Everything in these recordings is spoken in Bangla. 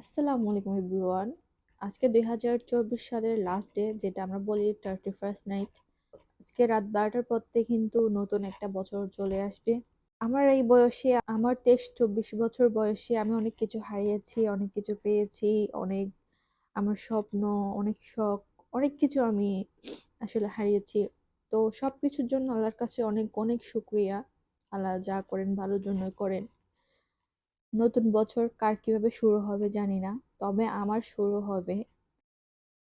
আসসালামু আলাইকুম এভরিওয়ান। আজকে 2024 সালের লাস্ট ডে, যেটা আমরা বলি 31st নাইট। আজকে রাত 12টার পর থেকে কিন্তু নতুন একটা বছর চলে আসবে। আমার এই বয়সে, আমার 23-24 বছর বয়সে আমি অনেক কিছু হারিয়েছি, অনেক কিছু পেয়েছি, অনেক আমার স্বপ্ন, অনেক শখ, অনেক কিছু আমি আসলে হারিয়েছি। তো সবকিছুর জন্য আল্লাহর কাছে অনেক অনেক শুক্রিয়া। আল্লাহ যা করেন ভালোর জন্যই করেন। নতুন বছর কার কিভাবে শুরু হবে জানি না, তবে আমার শুরু হবে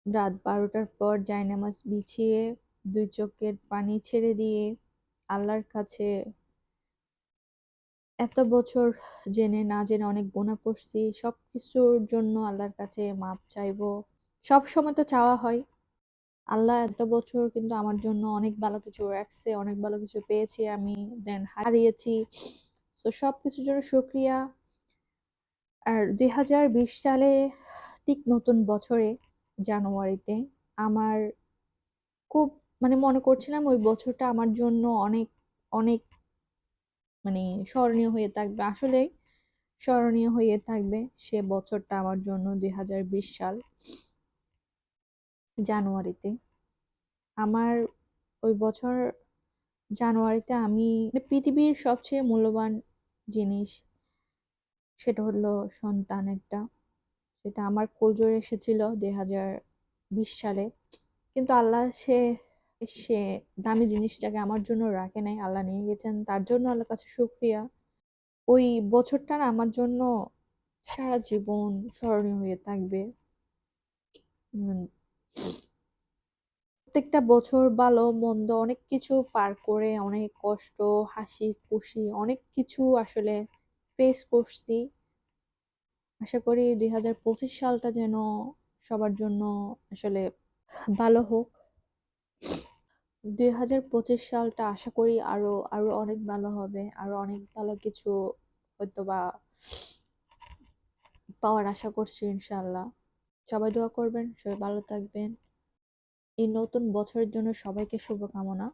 রাত 12টার পর জায়নামাজ বিছিয়ে, দুই চোখের পানি ছেড়ে দিয়ে আল্লাহর কাছে এত বছর জেনে না জেনে অনেক গুনাহ করছি, সবকিছুর জন্য আল্লাহর কাছে মাপ চাইবো। সব সময় তো চাওয়া হয়, আল্লাহ এত বছর কিন্তু আমার জন্য অনেক ভালো কিছু রাখছে, অনেক ভালো কিছু পেয়েছি আমি, দেন হারিয়েছি। তো সবকিছুর জন্য শুক্রিয়া। আর 2020 সালে ঠিক নতুন বছরে জানুয়ারিতে আমার খুব মনে করছিলাম ওই বছরটা আমার জন্য অনেক অনেক স্মরণীয় হয়ে থাকবে। আসলে স্মরণীয় হয়ে থাকবে সে বছরটা আমার জন্য। 2020 সাল জানুয়ারিতে আমার ওই বছর জানুয়ারিতে আমি পৃথিবীর সবচেয়ে মূল্যবান জিনিস, সেটা হলো সন্তান একটা, সেটা আমার কোলজোরে এসেছিল 2020 সালে। কিন্তু আল্লাহ সে সে দামি জিনিসটাকে আমার জন্য রাখে নাই, আল্লাহ নিয়ে গেছেন, তার জন্য আল্লাহর কাছে শুক্রিয়া। ওই বছরটা না আমার জন্য সারা জীবন স্মরণীয় হয়ে থাকবে। উম, প্রত্যেকটা বছর ভালো মন্দ অনেক কিছু পার করে, অনেক কষ্ট, হাসি খুশি অনেক কিছু আসলে ফেস করছি। আশা করি 2025 সালটা যেন সবার জন্য আসলে ভালো হোক। 2025 সালটা আশা করি আরো আরো অনেক ভালো হবে, আরো অনেক ভালো কিছু হয়তোবা পাওয়ার আশা করছি ইনশাল্লাহ। সবাই দোয়া করবেন, সবাই ভালো থাকবেন। এই নতুন বছরের জন্য সবাইকে শুভকামনা।